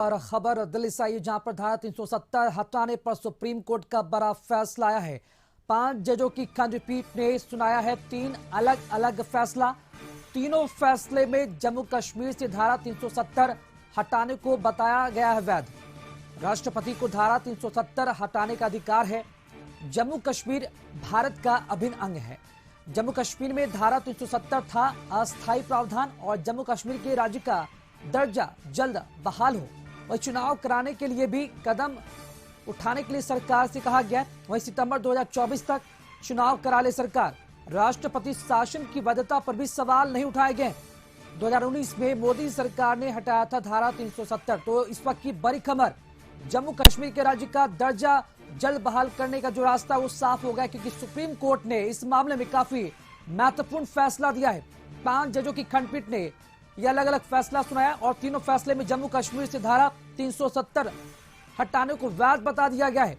और खबर दिल्ली से आई जहां पर धारा 370 हटाने पर सुप्रीम कोर्ट का बड़ा फैसला आया है। 5 जजों की खंडपीठ ने सुनाया है 3 अलग अलग फैसला। तीनों फैसले में जम्मू कश्मीर से धारा 370 हटाने को बताया गया है वैध। राष्ट्रपति को धारा 370 हटाने का अधिकार है। जम्मू कश्मीर भारत का अभिन्न अंग है। जम्मू कश्मीर में धारा 370 था अस्थायी प्रावधान और जम्मू कश्मीर के राज्य का दर्जा जल्द बहाल हो। वही चुनाव कराने के लिए भी कदम उठाने के लिए सरकार से कहा गया। वही सितंबर 2024 तक चुनाव करा ले सरकार। राष्ट्रपति शासन की वैधता पर भी सवाल नहीं उठाए गए। 2019 में मोदी सरकार ने हटाया था धारा 370। तो इस वक्त की बड़ी खबर, जम्मू कश्मीर के राज्य का दर्जा जल्द बहाल करने का जो रास्ता वो साफ हो गया, क्योंकि सुप्रीम कोर्ट ने इस मामले में काफी महत्वपूर्ण फैसला दिया है। 5 जजों की खंडपीठ ने यह अलग अलग फैसला सुनाया और तीनों फैसले में जम्मू कश्मीर से धारा 370 हटाने को वैध बता दिया गया है।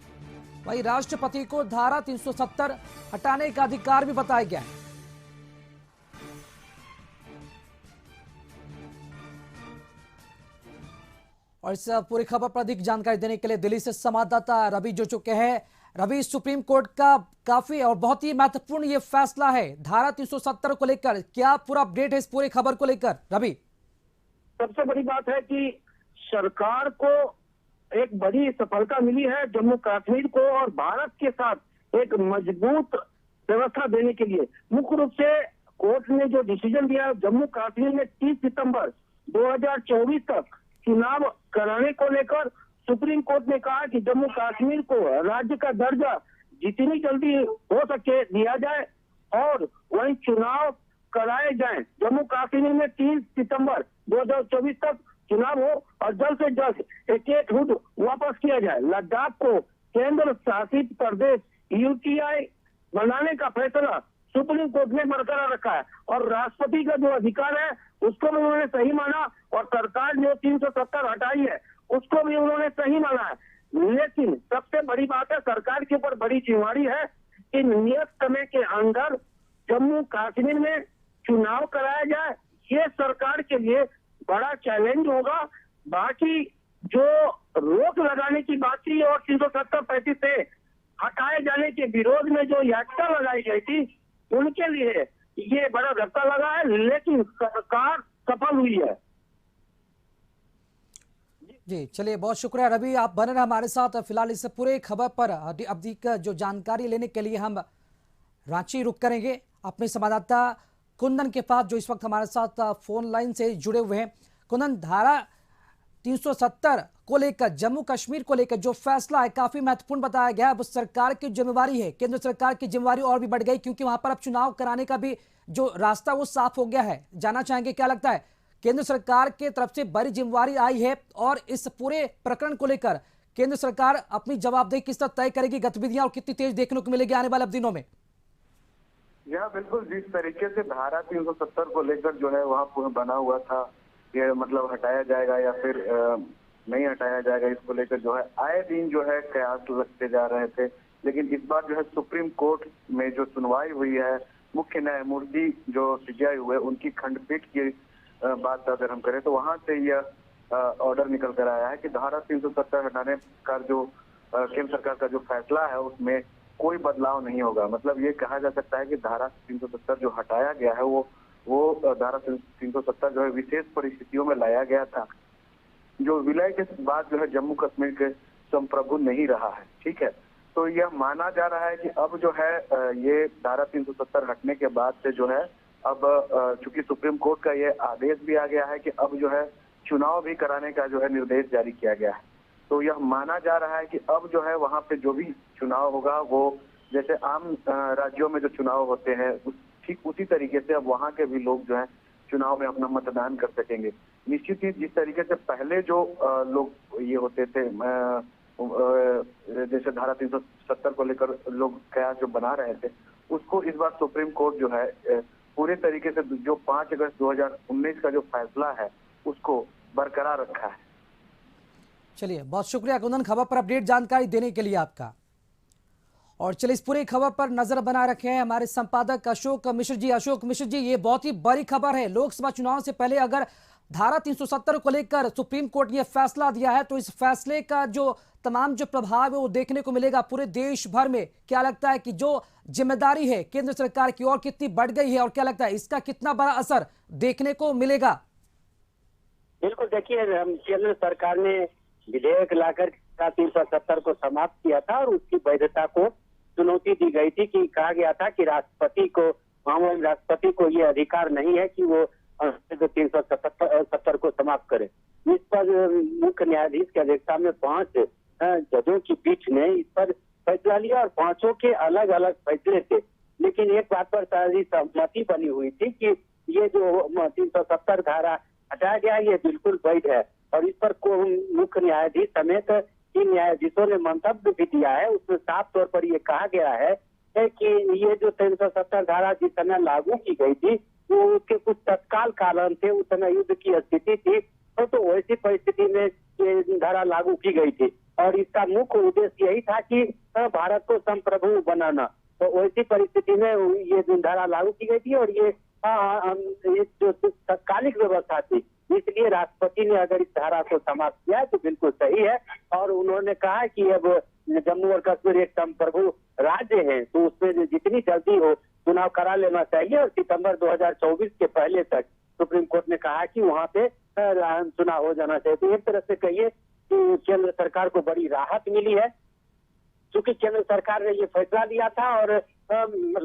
वहीं राष्ट्रपति को धारा 370 हटाने का अधिकार भी बताया गया है। और इस पूरी खबर पर अधिक जानकारी देने के लिए दिल्ली से संवाददाता रवि जुड़ चुके हैं। रवि, सुप्रीम कोर्ट का काफी और बहुत ही महत्वपूर्ण ये फैसला है धारा 370 को लेकर, क्या पूरा अपडेट है इस पूरी खबर को लेकर? रवि, सबसे बड़ी बात है कि सरकार को एक बड़ी सफलता मिली है जम्मू कश्मीर को और भारत के साथ एक मजबूत व्यवस्था देने के लिए। मुख्य रूप से कोर्ट ने जो डिसीजन दिया, जम्मू कश्मीर में 30 सितंबर 2024 तक चुनाव कराने को लेकर सुप्रीम कोर्ट ने कहा कि जम्मू कश्मीर को राज्य का दर्जा जितनी जल्दी हो सके दिया जाए और वहीं चुनाव कराए जाएं। जम्मू कश्मीर में 30 सितंबर 2024 तक चुनाव हो और जल्द से जल्द स्टेटहुड वापस किया जाए। लद्दाख को केंद्र शासित प्रदेश यूटीआई बनाने का फैसला सुप्रीम कोर्ट ने बरकरार रखा है और राष्ट्रपति का जो अधिकार है उसको भी उन्होंने सही माना और सरकार जो 370 हटाई है उसको भी उन्होंने सही माना है। लेकिन सबसे बड़ी बात है, सरकार के ऊपर बड़ी जिम्मेदारी है कि नियत समय के अंदर जम्मू कश्मीर में चुनाव कराया जाए। ये सरकार के लिए बड़ा चैलेंज होगा। बाकी जो रोक लगाने की बात थी और 370-35 से हटाए जाने के विरोध में जो याचिका लगाई गई थी उनके लिए ये बड़ा धक्का लगा है, लेकिन सरकार सफल हुई है। जी चलिए, बहुत शुक्रिया रवि, आप बने रहे हमारे साथ। फिलहाल इस पूरे खबर पर अधिक जो जानकारी लेने के लिए हम रांची रुक करेंगे अपने संवाददाता कुंदन के पास, जो इस वक्त हमारे साथ फोन लाइन से जुड़े हुए हैं। कुंदन, धारा 370 को लेकर, जम्मू कश्मीर को लेकर जो फैसला है काफी महत्वपूर्ण बताया गया। अब सरकार की जिम्मेवारी है, केंद्र सरकार की जिम्मेवारी और भी बढ़ गई, क्योंकि वहां पर अब चुनाव कराने का भी जो रास्ता वो साफ हो गया है। जानना चाहेंगे क्या लगता है, केंद्र सरकार की तरफ से बड़ी जिम्मेवारी आई है और इस पूरे प्रकरण को लेकर केंद्र सरकार अपनी जवाबदेही किस तरह तय करेगी, गतिविधियां और कितनी तेज देखने को मिलेगी आने वाले दिनों में? यह बिल्कुल जिस तरीके से धारा 370 को लेकर जो है वहाँ बना हुआ था, ये मतलब हटाया जाएगा या फिर नहीं हटाया जाएगा, इसको लेकर जो है आए दिन जो है कयास लगते जा रहे थे। लेकिन इस बार जो है सुप्रीम कोर्ट में जो सुनवाई हुई है, मुख्य न्यायमूर्ति जो सीजेआई हुए उनकी खंडपीठ की बात अगर हम करें तो वहां से यह ऑर्डर निकल कर आया है कि धारा 370 हटाने का जो केंद्र सरकार का जो फैसला है उसमें कोई बदलाव नहीं होगा। मतलब ये कहा जा सकता है कि धारा 370 जो हटाया गया है वो धारा 370 जो है विशेष परिस्थितियों में लाया गया था, जो विलय के बाद जो है जम्मू कश्मीर के संप्रभु नहीं रहा है। ठीक है, तो यह माना जा रहा है कि अब जो है ये धारा 370 हटने के बाद से जो है अब चूंकि सुप्रीम कोर्ट का ये आदेश भी आ गया है कि अब जो है चुनाव भी कराने का जो है निर्देश जारी किया गया है, तो यह माना जा रहा है कि अब जो है वहां पे जो भी चुनाव होगा वो जैसे आम राज्यों में जो चुनाव होते हैं ठीक उसी तरीके से अब वहां के भी लोग जो है चुनाव में अपना मतदान कर सकेंगे। निश्चित ही जिस तरीके से पहले जो लोग ये होते थे, जैसे धारा 370 को लेकर लोग कयास जो बना रहे थे, उसको इस बार सुप्रीम कोर्ट जो है पूरे तरीके से जो 5 अगस्त 2019 का जो फैसला है उसको बरकरार रखा है। चलिए, बहुत शुक्रिया कुंदन, खबर पर अपडेट जानकारी देने के लिए आपका। और चलिए इस पूरी खबर पर नजर बना रखे हैं हमारे संपादक अशोक मिश्र जी। अशोक मिश्र जी, ये बहुत ही बड़ी खबर है। लोकसभा चुनाव से पहले अगर धारा 370 को लेकर सुप्रीम कोर्ट ने यह फैसला दिया है, तो इस फैसले का जो तमाम जो प्रभाव है वो देखने को मिलेगा पूरे देश भर में। क्या लगता है कि जो जिम्मेदारी है केंद्र सरकार की और कितनी बढ़ गई है, और क्या लगता है इसका कितना बड़ा असर देखने को मिलेगा? बिल्कुल, देखिए केंद्र सरकार ने विधेयक लाकर 370 को समाप्त किया था और उसकी वैधता को चुनौती दी गई थी कि कहा गया था कि राष्ट्रपति को ये अधिकार नहीं है कि वो 370 को समाप्त करे। इस पर मुख्य न्यायाधीश की अध्यक्षता में 5 जजों की पीठ ने इस पर फैसला लिया और 5 के अलग अलग फैसले थे, लेकिन एक बात पर सारी सहमति बनी हुई थी कि ये जो 370 धारा हटाया गया ये बिल्कुल वैध है। और इस पर मुख्य न्यायाधीश समेत 3 न्यायाधीशों ने मंतव्य भी दिया है। उसमें साफ तौर पर ये कहा गया है कि ये जो 370 धारा जिस समय लागू की गई थी वो उसके कुछ तत्काल कारण थे, उस समय युद्ध की स्थिति थी, तो वैसी परिस्थिति में ये धारा लागू की गई थी और इसका मुख्य उद्देश्य यही था कि भारत को संप्रभु बनाना। तो वैसी परिस्थिति में ये धारा लागू की गई थी और ये जो तत्कालिक व्यवस्था थी, इसलिए राष्ट्रपति ने अगर इस धारा को समाप्त किया है तो बिल्कुल सही है। और उन्होंने कहा कि अब जम्मू और कश्मीर एक संप्रभु राज्य है, तो उसमें जितनी जल्दी हो चुनाव करा लेना चाहिए और सितंबर 2024 के पहले तक सुप्रीम कोर्ट ने कहा कि वहां पे चुनाव हो जाना चाहिए। तो एक तरह से कहिए कि केंद्र सरकार को बड़ी राहत मिली है, क्योंकि केंद्र सरकार ने ये फैसला लिया था और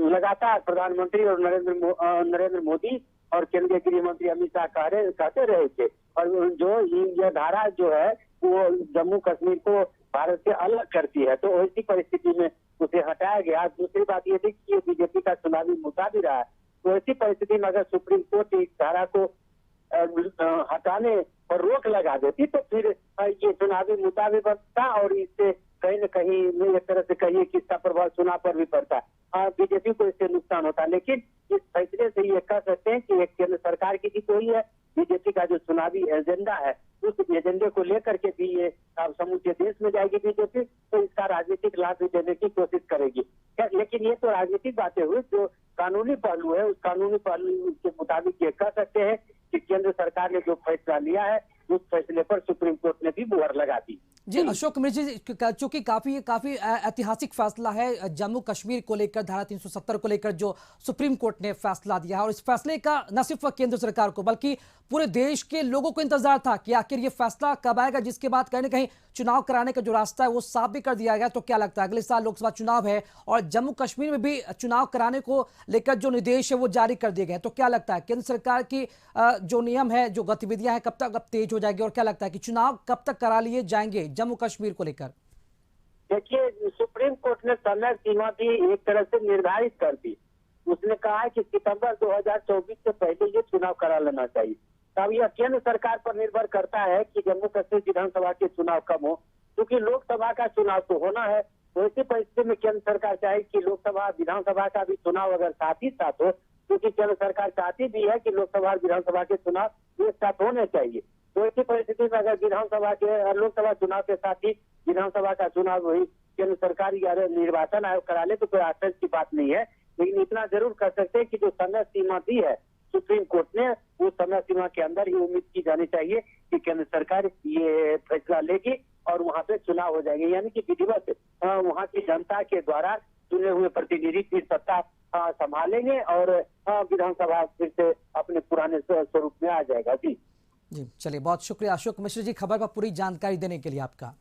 लगातार प्रधानमंत्री और नरेंद्र मोदी और केंद्रीय गृह मंत्री अमित शाह कहते रहे थे। और जो यह धारा जो है वो जम्मू कश्मीर को भारत से अलग करती है, तो ऐसी परिस्थिति में उसे हटाया गया। दूसरी बात ये थी कि ये बीजेपी का चुनावी मुद्दा भी रहा है, तो ऐसी परिस्थिति में अगर सुप्रीम कोर्ट इस धारा को हटाने पर रोक लगा देती तो फिर ये चुनावी मुद्दा भी बढ़ता और इससे कहीं न कहीं एक तरह से कहिए कि इसका प्रभाव चुनाव पर भी पड़ता है। बीजेपी को इससे नुकसान होता है, लेकिन इस फैसले से ये कह सकते हैं कि एक केंद्र सरकार की जीत हुई है। बीजेपी का जो चुनावी एजेंडा है उस एजेंडे को लेकर के भी ये समूचे देश में जाएगी बीजेपी, तो इसका राजनीतिक लाभ भी देने की कोशिश करेगी। लेकिन ये तो राजनीतिक बातें हुई, जो कानूनी पहलू है उस कानूनी पहलू के मुताबिक ये कह सकते हैं कि केंद्र सरकार ने जो फैसला लिया है उस फैसले पर सुप्रीम कोर्ट ने भी मुहर लगा दी। जी अशोक मिश्र जी, चूंकि काफी ऐतिहासिक फैसला है जम्मू कश्मीर को लेकर, धारा 370 को लेकर जो सुप्रीम कोर्ट ने फैसला दिया है, और इस फैसले का न सिर्फ केंद्र सरकार को बल्कि पूरे देश के लोगों को इंतजार था कि आखिर ये फैसला कब आएगा, जिसके बाद कहीं ना कहीं चुनाव कराने का जो रास्ता है वो साफ भी कर दिया गया। तो क्या लगता है अगले साल लोकसभा चुनाव है और जम्मू कश्मीर में भी चुनाव कराने को लेकर जो निर्देश है वो जारी कर दिए गए, तो क्या लगता है केंद्र सरकार की जो नियम है, जो गतिविधियां हैं, कब तक अब तेज हो जाएगी और क्या लगता है कि चुनाव कब तक करा लिए जाएंगे जम्मू कश्मीर को लेकर? देखिए, सुप्रीम कोर्ट ने समय सीमा भी एक तरह से निर्धारित कर दी। उसने कहा है कि सितंबर 2024 से पहले ये चुनाव करा लेना चाहिए। अब यह केंद्र सरकार पर निर्भर करता है कि जम्मू कश्मीर विधानसभा के चुनाव कब हो, क्योंकि लोकसभा का चुनाव तो होना है। तो ऐसी परिस्थिति में केंद्र सरकार चाहे कि लोकसभा विधानसभा का भी चुनाव अगर साथ ही साथ हो, क्योंकि केंद्र सरकार चाहती भी है कि लोकसभा और विधानसभा के चुनाव एक साथ होने चाहिए। तो ऐसी परिस्थिति में अगर लोकसभा चुनाव के साथ ही विधानसभा का चुनाव वही केंद्र सरकार या निर्वाचन आयोग करा ले तो कोई आश्चर्य की बात नहीं है। लेकिन इतना जरूर कर सकते हैं कि जो समय सीमा दी है सुप्रीम कोर्ट ने, उस समय सीमा के अंदर ही उम्मीद की जानी चाहिए कि केंद्र सरकार ये फैसला लेगी और वहां पे चुनाव हो जाएंगे, यानी कि विधिवत वहां की जनता के द्वारा चुने हुए प्रतिनिधि फिर सत्ता संभालेंगे और विधानसभा फिर से अपने पुराने स्वरूप में आ जाएगा। जी चलिए, बहुत शुक्रिया अशोक मिश्र जी, खबर पर पूरी जानकारी देने के लिए आपका।